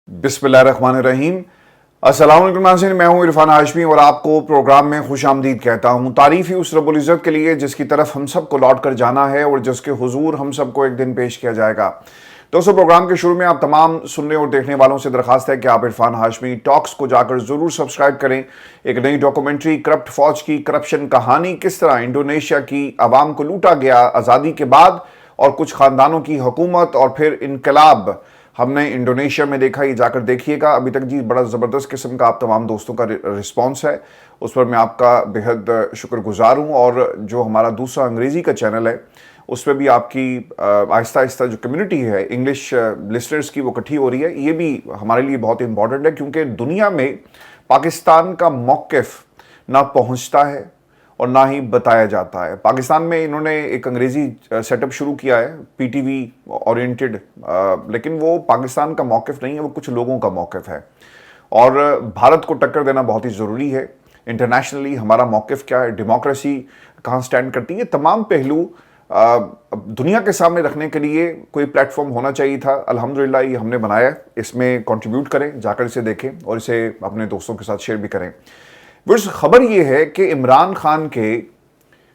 बिस्मिल्लाहिर्रहमानिर्रहीम। अस्सलाम वालेकुम नाज़रीन, मैं हूं इरफान हाशमी और आपको प्रोग्राम में खुश आमदीद कहता हूं। तारीफ़ ही उस रब्बुल इज़्ज़त के लिए जिसकी तरफ हम सबको लौट कर जाना है और जिसके हुजूर हम सबको एक दिन पेश किया जाएगा। दोस्तों, प्रोग्राम के शुरू में आप तमाम सुनने और देखने वालों से दरखास्त है कि आप इरफान हाशमी टॉक्स को जाकर ज़रूर सब्सक्राइब करें। एक नई डॉक्यूमेंट्री करप्ट फौज की करप्शन कहानी, किस तरह इंडोनेशिया की आवाम को लूटा गया आज़ादी के बाद और कुछ ख़ानदानों की हुकूमत और फिर इनकलाब हमने इंडोनेशिया में देखा। ये जाकर देखिएगा। अभी तक जी बड़ा ज़बरदस्त किस्म का आप तमाम दोस्तों का रिस्पांस है, उस पर मैं आपका बेहद शुक्रगुजार हूँ। और जो हमारा दूसरा अंग्रेज़ी का चैनल है उस पर भी आपकी आहिस्ता आहिस्ता जो कम्युनिटी है इंग्लिश लिसनर्स की वो इकट्ठी हो रही है। ये भी हमारे लिए बहुत इंपॉर्टेंट है क्योंकि दुनिया में पाकिस्तान का मौक़िफ़ ना पहुँचता है और ना ही बताया जाता है। पाकिस्तान में इन्होंने एक अंग्रेज़ी सेटअप शुरू किया है, पीटीवी ओरिएंटेड, लेकिन वो पाकिस्तान का मौक़िफ़ नहीं है, वो कुछ लोगों का मौक़िफ़ है। और भारत को टक्कर देना बहुत ही ज़रूरी है। इंटरनेशनली हमारा मौक़िफ़ क्या है, डेमोक्रेसी कहाँ स्टैंड करती है, तमाम पहलू दुनिया के सामने रखने के लिए कोई प्लेटफॉर्म होना चाहिए था। अल्हम्दुलिल्लाह ये हमने बनाया। इसमें कंट्रीब्यूट करें, जाकर इसे देखें और इसे अपने दोस्तों के साथ शेयर भी करें। वर्ष खबर ये है कि इमरान खान के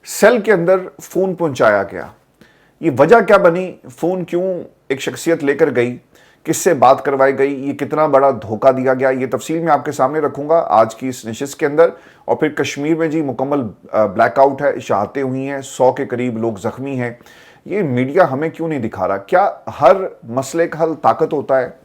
सेल के अंदर फ़ोन पहुंचाया गया। ये वजह क्या बनी, फ़ोन क्यों एक शख्सियत लेकर गई, किससे बात करवाई गई, ये कितना बड़ा धोखा दिया गया, ये तफसील मैं आपके सामने रखूंगा आज की इस नशिस्त के अंदर। और फिर कश्मीर में जी मुकम्मल ब्लैकआउट है, शहादतें हुई हैं, 100 के करीब लोग ज़ख्मी हैं। ये मीडिया हमें क्यों नहीं दिखा रहा? क्या हर मसले का हल ताकत होता है?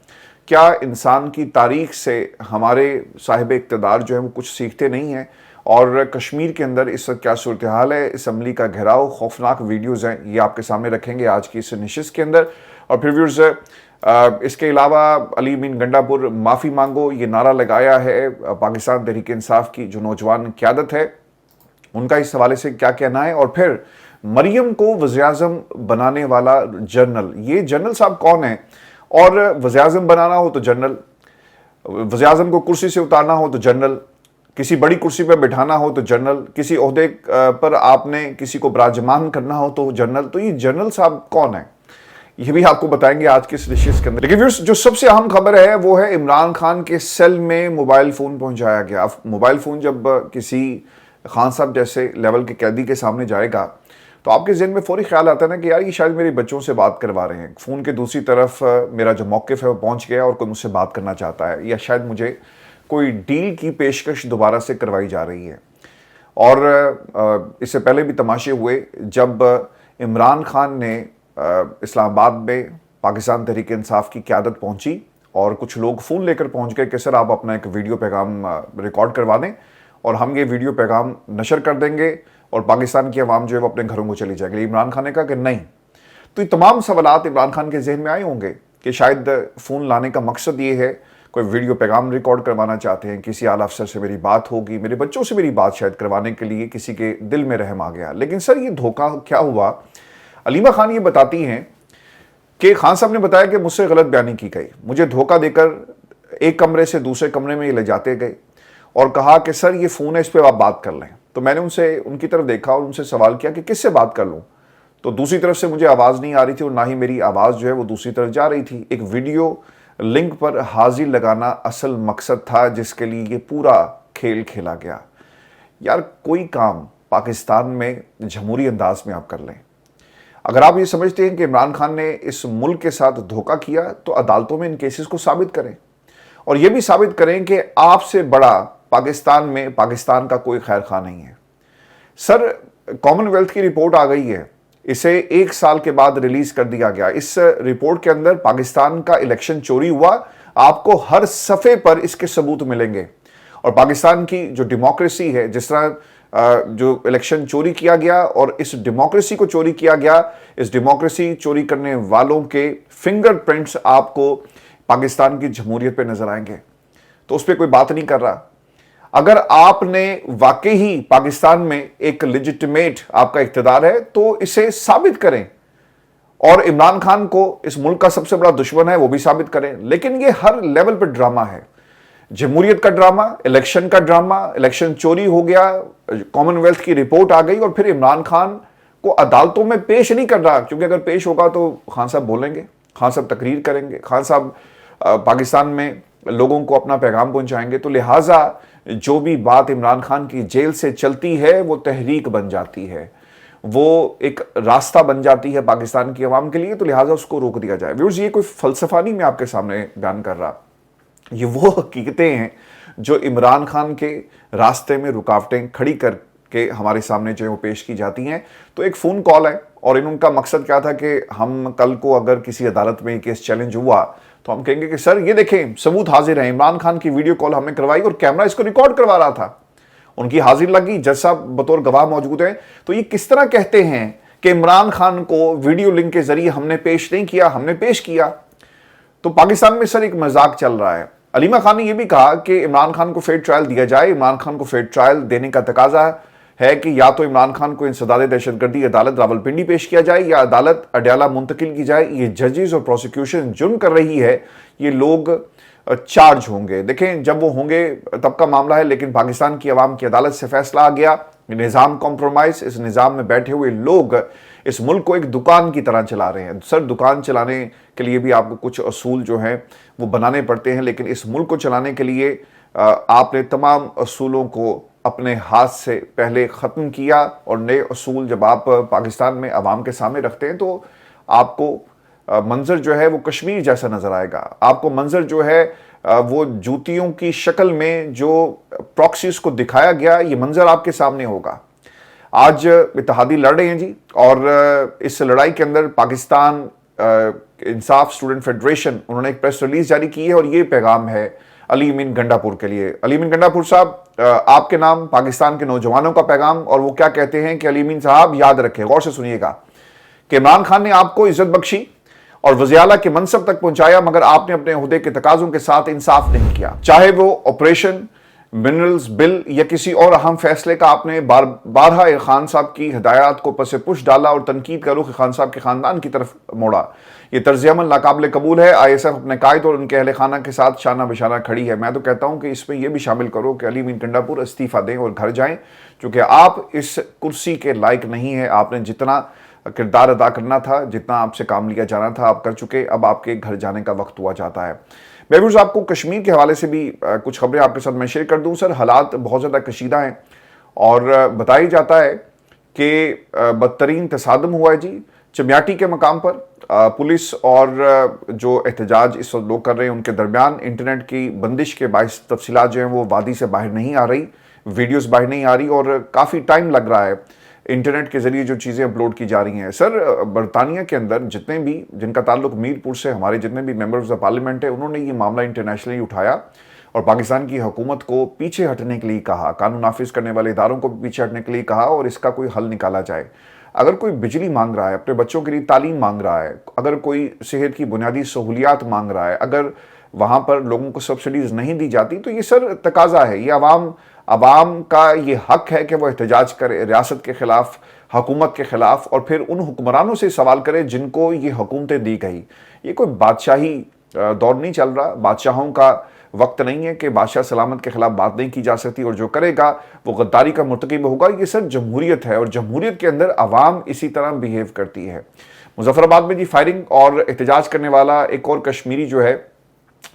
क्या इंसान की तारीख से हमारे साहिब इक़्तिदार जो है वो कुछ सीखते नहीं हैं? और कश्मीर के अंदर इस वक्त क्या सूरत हाल है, असम्बली का घेराव, खौफनाक वीडियोज़ हैं, ये आपके सामने रखेंगे आज की इस नशिस्त के अंदर। और फिर व्यूअर्स, इसके अलावा अली बिन गंडापुर माफ़ी मांगो ये नारा लगाया है पाकिस्तान तहरीक इंसाफ की जो नौजवान क़यादत है, उनका इस हवाले से क्या कहना है। और फिर मरियम को वज़ीर-ए-आज़म बनाने वाला जनरल, ये जनरल साहब कौन है? और वज़ीर-ए-आज़म बनाना हो तो जनरल, वज़ीर-ए-आज़म को कुर्सी से उतारना हो तो जनरल, किसी बड़ी कुर्सी पर बिठाना हो तो जनरल, किसी ओहदे पर आपने किसी को विराजमान करना हो तो जनरल। तो ये जनरल साहब कौन है, ये भी आपको बताएंगे आज के इस नशिस्त के अंदर। लेकिन व्यूअर्स, जो सबसे अहम खबर है वो है इमरान खान के सेल में मोबाइल फ़ोन पहुंचाया गया। अब मोबाइल फ़ोन जब किसी खान साहब जैसे लेवल के कैदी के सामने जाएगा तो आपके ज़हन में फौरी ख्याल आता है ना कि यार ये शायद मेरे बच्चों से बात करवा रहे हैं। फ़ोन के दूसरी तरफ मेरा जो मौक़िफ़ है वो पहुंच गया और कोई मुझसे बात करना चाहता है, या शायद मुझे कोई डील की पेशकश दोबारा से करवाई जा रही है। और इससे पहले भी तमाशे हुए जब इमरान खान ने इस्लामाबाद में पाकिस्तान तहरीक इंसाफ की क़यादत पहुंची और कुछ लोग फ़ोन लेकर पहुंच गए कि सर आप अपना एक वीडियो पैगाम रिकॉर्ड करवा दें और हम ये वीडियो पैगाम नशर कर देंगे और पाकिस्तान की आवाम जो है वो अपने घरों को चली जाएगी। इमरान खान ने कहा कि नहीं। तो ये तमाम सवालात इमरान खान के जहन में आए होंगे कि शायद फ़ोन लाने का मकसद ये है, कोई वीडियो पैगाम रिकॉर्ड करवाना चाहते हैं, किसी आला अफसर से मेरी बात होगी, मेरे बच्चों से मेरी बात शायद करवाने के लिए किसी के दिल में रहम आ गया। लेकिन सर ये धोखा क्या हुआ? अलीमा खान ये बताती हैं कि खान साहब ने बताया कि मुझसे गलत बयानी की गई, मुझे धोखा देकर एक कमरे से दूसरे कमरे में ये ले जाते गए और कहा कि सर ये फ़ोन है, इस पर आप बात कर लें। तो मैंने उनकी तरफ देखा और उनसे सवाल किया कि किससे बात कर लूँ? तो दूसरी तरफ से मुझे आवाज़ नहीं आ रही थी और ना ही मेरी आवाज़ जो है वो दूसरी तरफ जा रही थी। एक वीडियो लिंक पर हाजिर लगाना असल मकसद था जिसके लिए ये पूरा खेल खेला गया। यार कोई काम पाकिस्तान में जमहूरी अंदाज में आप कर लें। अगर आप ये समझते हैं कि इमरान खान ने इस मुल्क के साथ धोखा किया तो अदालतों में इन केसेस को साबित करें और ये भी साबित करें कि आपसे बड़ा पाकिस्तान में पाकिस्तान का कोई खैर खा नहीं है। सर कॉमनवेल्थ की रिपोर्ट आ गई है, इसे 1 साल के बाद रिलीज कर दिया गया। इस रिपोर्ट के अंदर पाकिस्तान का इलेक्शन चोरी हुआ, आपको हर सफ़े पर इसके सबूत मिलेंगे। और पाकिस्तान की जो डेमोक्रेसी है, जिस तरह जो इलेक्शन चोरी किया गया और इस डेमोक्रेसी को चोरी किया गया, इस डेमोक्रेसी चोरी करने वालों के फिंगरप्रिंट्स आपको पाकिस्तान की जमहूरियत पे नजर आएंगे। तो उस पर कोई बात नहीं कर रहा। अगर आपने वाकई ही पाकिस्तान में एक लेजिटिमेट आपका इख्तिदार है तो इसे साबित करें और इमरान खान को इस मुल्क का सबसे बड़ा दुश्मन है वो भी साबित करें। लेकिन ये हर लेवल पर ड्रामा है, जमहूरियत का ड्रामा, इलेक्शन का ड्रामा, इलेक्शन चोरी हो गया, कॉमनवेल्थ की रिपोर्ट आ गई और फिर इमरान खान को अदालतों में पेश नहीं कर रहा, क्योंकि अगर पेश होगा तो खान साहब बोलेंगे, खान साहब तकरीर करेंगे, खान साहब पाकिस्तान में लोगों को अपना पैगाम पहुंचाएंगे। तो लिहाजा जो भी बात इमरान खान की जेल से चलती है वो तहरीक बन जाती है, वो एक रास्ता बन जाती है पाकिस्तान की आवाम के लिए, तो लिहाजा उसको रोक दिया जाए। व्यूअर्स, ये कोई फलसफा नहीं मैं आपके सामने बयान कर रहा, ये वो हकीकतें हैं जो इमरान खान के रास्ते में रुकावटें खड़ी करके हमारे सामने जो है वो पेश की जाती हैं। तो एक फ़ोन कॉल है और इनका मकसद क्या था कि हम कल को अगर किसी अदालत में केस चैलेंज हुआ तो हम कहेंगे कि सर ये देखें सबूत हाजिर है, इमरान खान की वीडियो कॉल हमने करवाई और कैमरा इसको रिकॉर्ड करवा रहा था, उनकी हाजिर लगी, जज साहब बतौर गवाह मौजूद हैं। तो ये किस तरह कहते हैं कि इमरान खान को वीडियो लिंक के जरिए हमने पेश नहीं किया, हमने पेश किया। तो पाकिस्तान में सर एक मजाक चल रहा है। अलीमा खान ने यह भी कहा कि इमरान खान को फेयर ट्रायल दिया जाए। इमरान खान को फेयर ट्रायल देने का तकाजा है कि या तो इमरान खान को इंसदाद दहशतगर्दी अदालत रावलपिंडी पेश किया जाए या अदालत अडयाला मुंतकिल की जाए। ये जजेस और प्रोसिक्यूशन जुर्म कर रही है, ये लोग चार्ज होंगे। देखें जब वो होंगे तब का मामला है, लेकिन पाकिस्तान की आवाम की अदालत से फैसला आ गया, निज़ाम कॉम्प्रोमाइज, इस निज़ाम में बैठे हुए लोग इस मुल्क को एक दुकान की तरह चला रहे हैं। सर दुकान चलाने के लिए भी आपको कुछ असूल जो हैं वो बनाने पड़ते हैं, लेकिन इस मुल्क को चलाने के लिए आपने तमाम असूलों को अपने हाथ से पहले ख़त्म किया और नए असूल जब आप पाकिस्तान में आवाम के सामने रखते हैं तो आपको मंजर जो है वो कश्मीर जैसा नजर आएगा। आपको मंजर जो है वो जूतियों की शक्ल में जो प्रॉक्सीज को दिखाया गया, ये मंजर आपके सामने होगा। आज इत्तेहादी लड़ रहे हैं जी, और इस लड़ाई के अंदर पाकिस्तान इंसाफ स्टूडेंट फेडरेशन उन्होंने एक प्रेस रिलीज जारी की है और ये पैगाम है अली अमीन गंडापुर के लिए। अली अमीन गंडापुर साहब, आपके नाम पाकिस्तान के नौजवानों का पैगाम, और वो क्या कहते हैं कि अली अमीन साहब याद रखें, गौर से सुनिएगा, कि इमरान खान ने आपको इज्जत बख्शी और वज़ीर-ए-आला के मनसब तक पहुंचाया, मगर आपने अपने ओहदे के तकाज़ों के साथ इंसाफ नहीं किया। चाहे वो ऑपरेशन मिनरल्स बिल या किसी और अहम फैसले का आपने बारहा खान साहब की हिदायत को पसे पुश डाला और तनकीद का रुख खान साहब के खानदान की तरफ मोड़ा। ये तर्ज अमल नाकाबिल कबूल है। ISF अपने कायद और उनके अहले खाना के साथ शाना बिशाना खड़ी है। मैं तो कहता हूं कि इसमें यह भी शामिल करो कि अली अमीन गंडापुर इस्तीफा दें और घर जाएं, क्योंकि आप इस कुर्सी के लायक नहीं है। आपने जितना किरदार अदा करना था, जितना आपसे काम लिया जाना था, आप कर चुके। अब आपके घर जाने का वक्त हुआ जाता है। व्यूअर्स, आपको कश्मीर के हवाले से भी कुछ खबरें आपके साथ मैं शेयर कर दूं। सर हालात बहुत ज़्यादा कशीदा हैं और बताया जाता है कि बदतरीन तसादम हुआ है जी चमियाटी के मकाम पर। पुलिस और जो एहतजाज इस वक्त लोग कर रहे हैं उनके दरमियान इंटरनेट की बंदिश के बाइस तफसीलात जो हैं वो वादी से बाहर नहीं आ रही, वीडियोस बाहर नहीं आ रही और काफ़ी टाइम लग रहा है इंटरनेट के ज़रिए जो चीज़ें अपलोड की जा रही हैं। सर बरतानिया के अंदर जितने भी जिनका ताल्लुक मीरपुर से हमारे जितने भी मेंबर्स ऑफ पार्लियामेंट है, उन्होंने ये मामला इंटरनेशनली उठाया और पाकिस्तान की हुकूमत को पीछे हटने के लिए कहा, कानून नाफिज करने वाले इदारों को पीछे हटने के लिए कहा और इसका कोई हल निकाला जाए। अगर कोई बिजली मांग रहा है, अपने बच्चों के लिए तालीम मांग रहा है, अगर कोई सेहत की बुनियादी सहूलियात मांग रहा है, अगर वहाँ पर लोगों को सब्सिडीज़ नहीं दी जाती, तो ये सर तकाजा है, ये आवाम का ये हक है कि वो एहतजाज करे रियासत के ख़िलाफ़, हुकूमत के ख़िलाफ़, और फिर उन हुक्मरानों से सवाल करे जिनको ये हुकूमतें दी गई। ये कोई बादशाही दौर नहीं चल रहा, बादशाहों का वक्त नहीं है कि बादशाह सलामत के खिलाफ बात नहीं की जा सकती और जो करेगा वो गद्दारी का मुर्तकिब होगा। ये सर जमहूरियत है और जमहूरियत के अंदर आवाम इसी तरह बिहेव करती है। मुजफ्फराबाद में जी फायरिंग और एहतजाज करने वाला एक और कश्मीरी जो है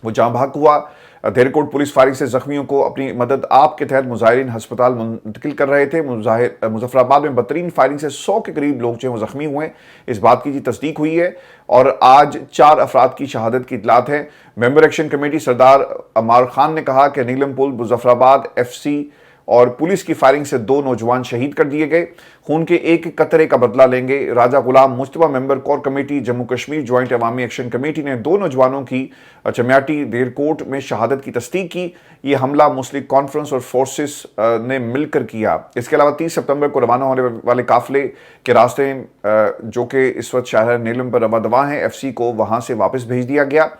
वो जाँ भाग हुआ। देरकोट पुलिस फायरिंग से जख्मियों को अपनी मदद आप के तहत मुजाहिरीन अस्पताल मुंतकिल कर रहे थे। मुजफ्फराबाद में बदतरीन फायरिंग से 100 के करीब लोग जो हैं वो जख्मी हुए, इस बात की जी तस्दीक हुई है और आज 4 अफराद की शहादत की इतलात है। मेंबर एक्शन कमेटी सरदार अमार खान ने कहा कि नीलम पुल मुजफ्फराबाद FC और पुलिस की फायरिंग से 2 नौजवान शहीद कर दिए गए, खून के एक कतरे का बदला लेंगे। Raja Ghulam Mustafa member core committee Jammu Kashmir joint Awami action committee ने 2 नौजवानों की चमियाटी देरकोट में शहादत की तस्दीक की। ये हमला मुस्लिम कॉन्फ्रेंस और फोर्सेस ने मिलकर किया। इसके अलावा 30 सितंबर को रवाना होने वाले काफिले के रास्ते जो कि इस वक्त शहर नीलम पर रवा दवा हैं, FC को वहाँ से वापस भेज दिया गया।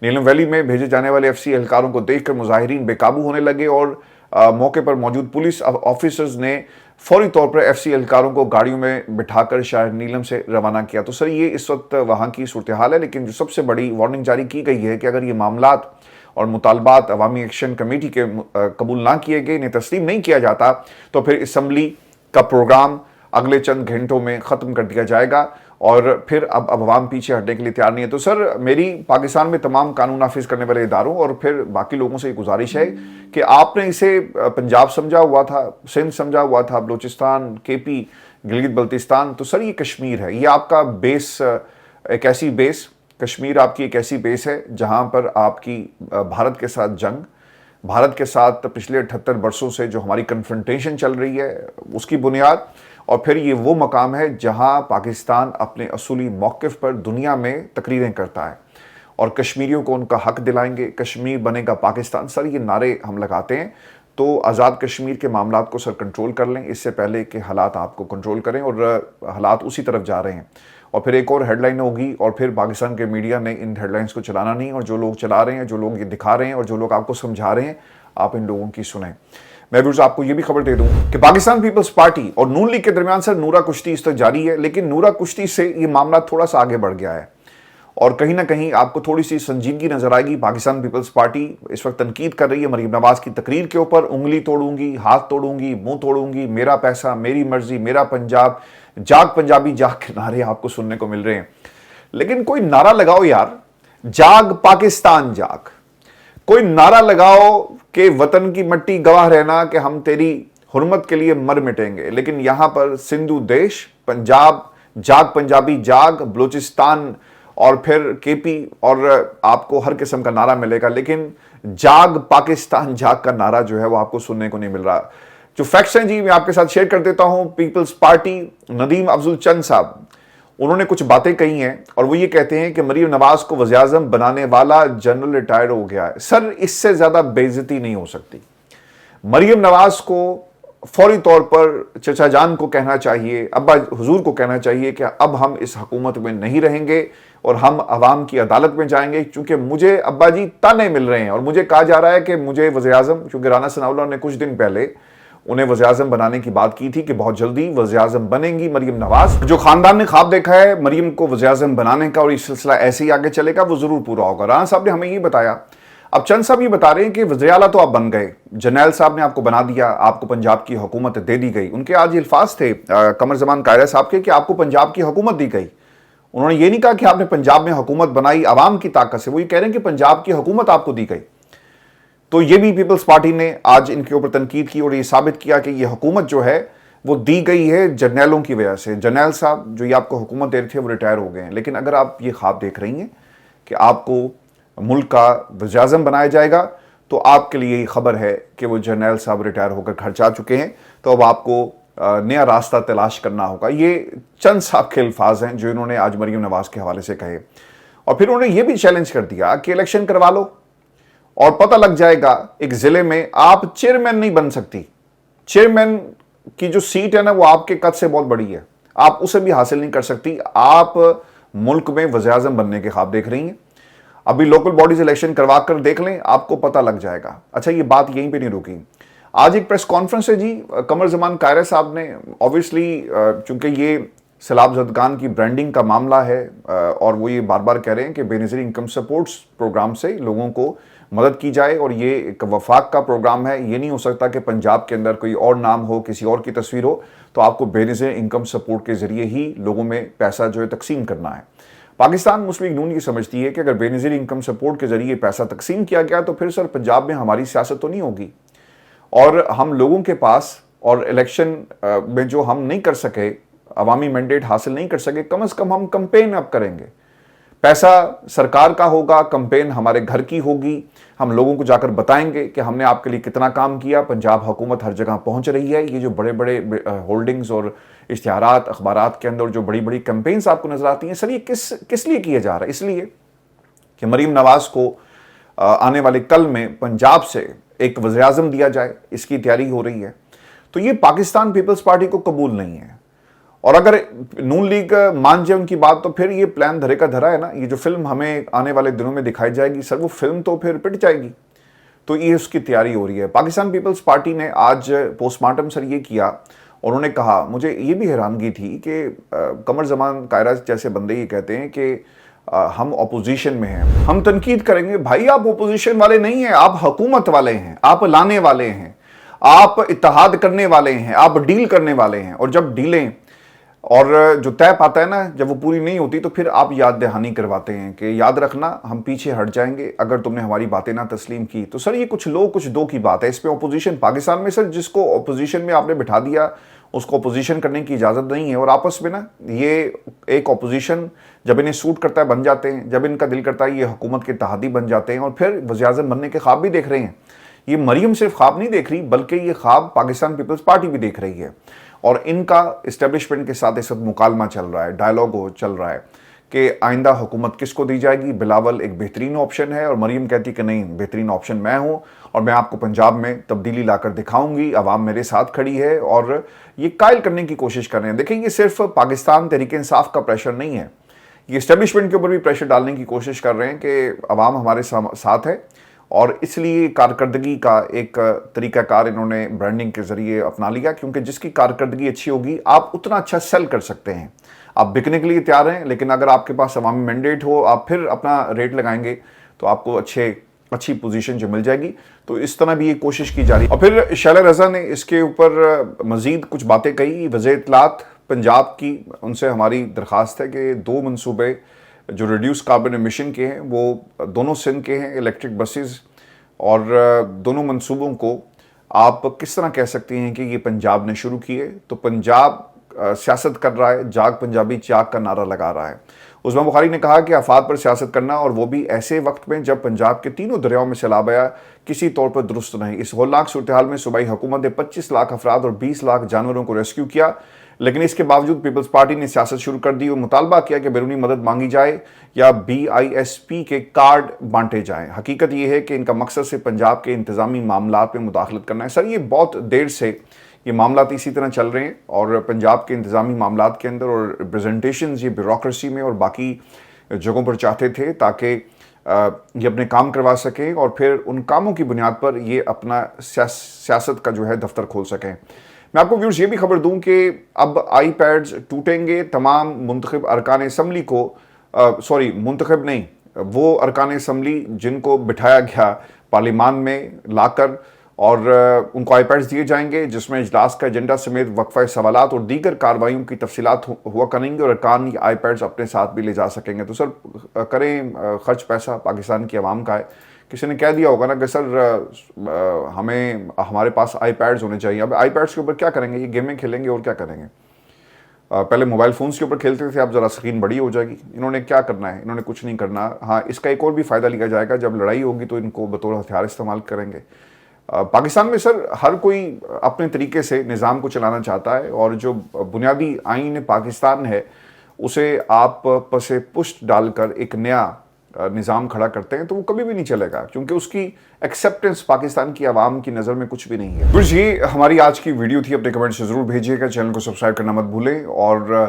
नीलम वैली में भेजे जाने वाले FC एहलकारों को देखकर मुजाहिरीन बेकाबू होने लगे और मौके पर मौजूद पुलिस ऑफिसर्स ने फौरी तौर पर FC एहलकारों को गाड़ियों में बिठाकर शहर नीलम से रवाना किया। तो सर ये इस वक्त वहाँ की सूरत हाल है, लेकिन जो सबसे बड़ी वार्निंग जारी की गई है कि अगर ये मामलात और मुतालबात अवामी एक्शन कमेटी के कबूल ना किए गए, इन्हें तस्लीम नहीं किया जाता, तो फिर असम्बली का प्रोग्राम अगले चंद घंटों में ख़त्म कर दिया जाएगा اور پھر اب عوام پیچھے ہٹنے کے لیے تیار نہیں ہے. تو سر میری پاکستان میں تمام قانون نافذ کرنے والے اداروں اور پھر باقی لوگوں سے یہ گزارش ہے کہ آپ نے اسے پنجاب سمجھا ہوا تھا, سندھ سمجھا ہوا تھا, بلوچستان, کے پی, گلگت بلتستان, تو سر یہ کشمیر ہے. یہ آپ کا بیس, ایک ایسی بیس, کشمیر آپ کی ایک ایسی بیس ہے جہاں پر آپ کی بھارت کے ساتھ جنگ, بھارت کے ساتھ پچھلے 78 برسوں سے جو ہماری کنفرنٹیشن چل رہی ہے اس کی بنیاد, اور پھر یہ وہ مقام ہے جہاں پاکستان اپنے اصولی موقف پر دنیا میں تقریریں کرتا ہے اور کشمیریوں کو ان کا حق دلائیں گے, کشمیر بنے گا پاکستان. سر یہ نعرے ہم لگاتے ہیں تو آزاد کشمیر کے معاملات کو سر کنٹرول کر لیں اس سے پہلے کہ حالات آپ کو کنٹرول کریں, اور حالات اسی طرف جا رہے ہیں. اور پھر ایک اور ہیڈ لائن ہوگی اور پھر پاکستان کے میڈیا نے ان ہیڈ لائنز کو چلانا نہیں, اور جو لوگ چلا رہے ہیں, جو لوگ یہ دکھا رہے ہیں اور جو لوگ آپ کو سمجھا رہے ہیں, آپ ان لوگوں کی سنیں. میں بھی آپ کو یہ بھی خبر دے دوں کہ پاکستان پیپلز پارٹی اور نون لیگ کے درمیان سر نورا کشتی اس تک جاری ہے, لیکن نورا کشتی سے یہ معاملہ تھوڑا سا آگے بڑھ گیا ہے اور کہیں نہ کہیں آپ کو تھوڑی سی سنجیدگی نظر آئے گی. پاکستان پیپلز پارٹی اس وقت تنقید کر رہی ہے مریم نواز کی تقریر کے اوپر. انگلی توڑوں گی, ہاتھ توڑوں گی, منہ توڑوں گی, میرا پیسہ, میری مرضی, میرا پنجاب, جاگ پنجابی جاگ کے نعرے آپ کو سننے کو مل رہے ہیں. لیکن کوئی نعرہ لگاؤ یار, جاگ پاکستان جاگ. کوئی نعرہ لگاؤ کہ وطن کی مٹی گواہ رہنا کہ ہم تیری حرمت کے لیے مر مٹیں گے. لیکن یہاں پر سندھو دیش, پنجاب جاگ پنجابی جاگ, بلوچستان اور پھر کے پی, اور آپ کو ہر قسم کا نعرہ ملے گا, لیکن جاگ پاکستان جاگ کا نعرہ جو ہے وہ آپ کو سننے کو نہیں مل رہا. جو فیکٹس ہیں جی میں آپ کے ساتھ شیئر کر دیتا ہوں. پیپلز پارٹی ندیم افضل چند صاحب, انہوں نے کچھ باتیں کہی ہیں اور وہ یہ کہتے ہیں کہ مریم نواز کو وزیر اعظم بنانے والا جنرل ریٹائر ہو گیا ہے. سر اس سے زیادہ بے عزتی نہیں ہو سکتی. مریم نواز کو فوری طور پر چچا جان کو کہنا چاہیے, ابا حضور کو کہنا چاہیے کہ اب ہم اس حکومت میں نہیں رہیں گے اور ہم عوام کی عدالت میں جائیں گے, کیونکہ مجھے ابا جی تانے مل رہے ہیں اور مجھے کہا جا رہا ہے کہ مجھے وزیر اعظم, کیونکہ رانا ثناء اللہ نے کچھ دن پہلے انہیں وزیر اعظم بنانے کی بات کی تھی کہ بہت جلدی وزیر اعظم بنیں گی مریم نواز. جو خاندان نے خواب دیکھا ہے مریم کو وزیر اعظم بنانے کا اور یہ سلسلہ ایسے ہی آگے چلے گا, وہ ضرور پورا ہوگا. رانا صاحب نے ہمیں یہ بتایا. اب چند صاحب یہ بتا رہے ہیں کہ وزیر اعلیٰ تو آپ بن گئے, جرنیل صاحب نے آپ کو بنا دیا, آپ کو پنجاب کی حکومت دے دی گئی. ان کے آج الفاظ تھے قمر زمان قاہرہ صاحب کے کہ آپ کو پنجاب کی حکومت دی گئی. انہوں نے یہ نہیں کہا کہ آپ نے پنجاب میں حکومت بنائی عوام کی طاقت سے, وہ یہ کہہ رہے ہیں کہ پنجاب کی حکومت آپ کو دی گئی. تو یہ بھی پیپلز پارٹی نے آج ان کے اوپر تنقید کی اور یہ ثابت کیا کہ یہ حکومت جو ہے وہ دی گئی ہے جرنیلوں کی وجہ سے. جرنیل صاحب جو یہ آپ کو حکومت دے رہے تھے وہ ریٹائر ہو گئے ہیں. لیکن اگر آپ یہ خواب دیکھ رہی ہیں کہ آپ کو ملک کا وزیر اعظم بنایا جائے گا تو آپ کے لیے یہ خبر ہے کہ وہ جرنیل صاحب ریٹائر ہو کر گھر جا چکے ہیں, تو اب آپ کو نیا راستہ تلاش کرنا ہوگا. یہ چند صاحب کے الفاظ ہیں جو انہوں نے آج مریم نواز کے حوالے سے کہے. اور پھر انہوں نے یہ بھی چیلنج کر دیا کہ الیکشن کروا لو اور پتہ لگ جائے گا ایک ضلع میں آپ چیئرمین نہیں بن سکتی. چیئرمین کی جو سیٹ ہے نا وہ آپ کے قد سے بہت بڑی ہے, آپ اسے بھی حاصل نہیں کر سکتی. آپ ملک میں وزیر اعظم بننے کے خواب دیکھ رہی ہیں. ابھی لوکل باڈیز الیکشن کروا کر دیکھ لیں, آپ کو پتہ لگ جائے گا. اچھا یہ بات یہیں پہ نہیں رکی. آج ایک پریس کانفرنس ہے جی, قمر زمان قاہرہ صاحب نے اوبویسلی چونکہ یہ سیلاب زدگان کی برانڈنگ کا معاملہ ہے اور وہ یہ بار بار کہہ رہے ہیں کہ بے نظیر انکم سپورٹس پروگرام سے لوگوں کو مدد کی جائے, اور یہ ایک وفاق کا پروگرام ہے. یہ نہیں ہو سکتا کہ پنجاب کے اندر کوئی اور نام ہو, کسی اور کی تصویر ہو, تو آپ کو بے نظیر انکم سپورٹ کے ذریعے ہی لوگوں میں پیسہ جو ہے تقسیم کرنا ہے. پاکستان مسلم لیگ نون یہ سمجھتی ہے کہ اگر بے نظیر انکم سپورٹ کے ذریعے پیسہ تقسیم کیا گیا تو پھر سر پنجاب میں ہماری سیاست تو نہیں ہوگی, اور ہم لوگوں کے پاس اور الیکشن میں جو ہم نہیں کر سکے, عوامی مینڈیٹ حاصل نہیں کر سکے, کم از کم ہم کمپین اب کریں گے. پیسہ سرکار کا ہوگا, کمپین ہمارے گھر کی ہوگی, ہم لوگوں کو جا کر بتائیں گے کہ ہم نے آپ کے لیے کتنا کام کیا, پنجاب حکومت ہر جگہ پہنچ رہی ہے. یہ جو بڑے بڑے ہولڈنگز اور اشتہارات اخبارات کے اندر جو بڑی بڑی کمپینز آپ کو نظر آتی ہیں, سر یہ کس لیے کیا جا رہا ہے؟ اس لیے کہ مریم نواز کو آنے والے کل میں پنجاب سے ایک وزیر اعظم دیا جائے, اس کی تیاری ہو رہی ہے. تو یہ پاکستان پیپلز پارٹی کو قبول نہیں ہے, اور اگر نون لیگ مان جائے ان کی بات تو پھر یہ پلان دھرے کا دھرا ہے نا. یہ جو فلم ہمیں آنے والے دنوں میں دکھائی جائے گی سر, وہ فلم تو پھر پٹ جائے گی. تو یہ اس کی تیاری ہو رہی ہے. پاکستان پیپلز پارٹی نے آج پوسٹ مارٹم سر یہ کیا, اور انہوں نے کہا, مجھے یہ بھی حیرانگی تھی کہ قمر زمان قاہرہ جیسے بندے یہ کہتے ہیں کہ ہم اپوزیشن میں ہیں, ہم تنقید کریں گے. بھائی آپ اپوزیشن والے نہیں ہیں, آپ حکومت والے ہیں, آپ لانے والے ہیں, آپ اتحاد کرنے والے ہیں, آپ ڈیل کرنے والے ہیں. اور جب ڈیلیں اور جو طے پاتا ہے نا جب وہ پوری نہیں ہوتی تو پھر آپ یاد دہانی کرواتے ہیں کہ یاد رکھنا ہم پیچھے ہٹ جائیں گے اگر تم نے ہماری باتیں نہ تسلیم کی. تو سر یہ کچھ لوگ کچھ دو کی بات ہے. اس پہ اپوزیشن پاکستان میں سر جس کو اپوزیشن میں آپ نے بٹھا دیا اس کو اپوزیشن کرنے کی اجازت نہیں ہے. اور آپس میں نا یہ ایک اپوزیشن جب انہیں سوٹ کرتا ہے بن جاتے ہیں, جب ان کا دل کرتا ہے یہ حکومت کے اتحادی بن جاتے ہیں اور پھر وزیر اعظم بننے کے خواب بھی دیکھ رہے ہیں. یہ مریم صرف خواب نہیں دیکھ رہی بلکہ یہ خواب پاکستان پیپلز پارٹی بھی دیکھ رہی ہے. اور ان کا اسٹیبلشمنٹ کے ساتھ اس وقت مکالمہ چل رہا ہے, ڈائلاگ چل رہا ہے کہ آئندہ حکومت کس کو دی جائے گی. بلاول ایک بہترین آپشن ہے اور مریم کہتی کہ نہیں, بہترین آپشن میں ہوں اور میں آپ کو پنجاب میں تبدیلی لا کر دکھاؤں گی. عوام میرے ساتھ کھڑی ہے اور یہ قائل کرنے کی کوشش کر رہے ہیں. دیکھیں یہ صرف پاکستان تحریک انصاف کا پریشر نہیں ہے, یہ اسٹیبلشمنٹ کے اوپر بھی پریشر ڈالنے کی کوشش کر رہے ہیں کہ عوام ہمارے ساتھ ہے. اور اس لیے کارکردگی کا ایک طریقہ کار انہوں نے برانڈنگ کے ذریعے اپنا لیا, کیونکہ جس کی کارکردگی اچھی ہوگی آپ اتنا اچھا سیل کر سکتے ہیں. آپ بکنے کے لیے تیار ہیں لیکن اگر آپ کے پاس عوامی مینڈیٹ ہو, آپ پھر اپنا ریٹ لگائیں گے تو آپ کو اچھی پوزیشن جو مل جائے گی. تو اس طرح بھی یہ کوشش کی جا رہی. اور پھر شیلہ رضا نے اس کے اوپر مزید کچھ باتیں کہی. وزیر اطلاعات پنجاب کی ان سے ہماری درخواست ہے کہ 2 منصوبے جو ریڈیوس کاربن ایمیشن کے ہیں وہ دونوں سندھ کے ہیں, الیکٹرک بسز, اور دونوں منصوبوں کو آپ کس طرح کہہ سکتے ہیں کہ یہ پنجاب نے شروع کیے. تو پنجاب سیاست کر رہا ہے, جاگ پنجابی چاگ کا نعرہ لگا رہا ہے. عثمان بخاری نے کہا کہ آفات پر سیاست کرنا اور وہ بھی ایسے وقت میں جب پنجاب کے تینوں دریاؤں میں سیلاب آیا کسی طور پر درست نہیں. اس ہولناک صورتحال میں صوبائی حکومت نے 25 لاکھ افراد اور 20 لاکھ جانوروں کو ریسکیو کیا, لیکن اس کے باوجود پیپلز پارٹی نے سیاست شروع کر دی اور مطالبہ کیا کہ بیرونی مدد مانگی جائے یا BISP کے کارڈ بانٹے جائیں. حقیقت یہ ہے کہ ان کا مقصد سے پنجاب کے انتظامی معاملات میں مداخلت کرنا ہے. سر یہ بہت دیر سے یہ معاملات اسی طرح چل رہے ہیں اور پنجاب کے انتظامی معاملات کے اندر اور ریپریزنٹیشنز یہ بیوروکریسی میں اور باقی جگہوں پر چاہتے تھے تاکہ یہ اپنے کام کروا سکیں اور پھر ان کاموں کی بنیاد پر یہ اپنا سیاست کا جو ہے دفتر کھول سکیں. میں آپ کو ویورز یہ بھی خبر دوں کہ اب آئی پیڈز ٹوٹیں گے. تمام منتخب ارکان اسمبلی کو منتخب نہیں, وہ ارکان اسمبلی جن کو بٹھایا گیا پارلیمان میں لا کر, اور ان کو آئی پیڈز دیے جائیں گے جس میں اجلاس کا ایجنڈا سمیت وقفہ سوالات اور دیگر کارروائیوں کی تفصیلات ہوا کریں گے اور ارکان یہ آئی پیڈز اپنے ساتھ بھی لے جا سکیں گے. تو سر کریں خرچ, پیسہ پاکستان کی عوام کا ہے. کسی نے کہہ دیا ہوگا نا کہ سر ہمارے پاس آئی پیڈز ہونے چاہیے. اب آئی پیڈز کے اوپر کیا کریں گے, یہ گیمیں کھیلیں گے اور کیا کریں گے. پہلے موبائل فونز کے اوپر کھیلتے تھے, اب ذرا اسکرین بڑی ہو جائے گی. انہوں نے کیا کرنا ہے, انہوں نے کچھ نہیں کرنا. ہاں اس کا ایک اور بھی فائدہ لیا جائے گا, جب لڑائی ہوگی تو ان کو بطور ہتھیار استعمال کریں گے. پاکستان میں سر ہر کوئی اپنے طریقے سے نظام کو چلانا چاہتا ہے اور جو بنیادی آئین پاکستان ہے اسے آپ پس پشت ڈال کر ایک نیا نظام کھڑا کرتے ہیں تو وہ کبھی بھی نہیں چلے گا, کیونکہ اس کی ایکسیپٹنس پاکستان کی عوام کی نظر میں کچھ بھی نہیں ہے. کچھ یہ ہماری آج کی ویڈیو تھی. اپنے کمنٹ سے ضرور بھیجیے گا, چینل کو سبسکرائب کرنا مت بھولیں, اور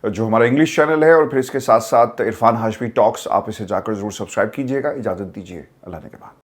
جو ہمارا انگلش چینل ہے اور پھر اس کے ساتھ ساتھ عرفان ہاشمی ٹاکس, آپ اسے جا کر ضرور سبسکرائب کیجیے گا. اجازت دیجیے, اللہ نے کے بعد.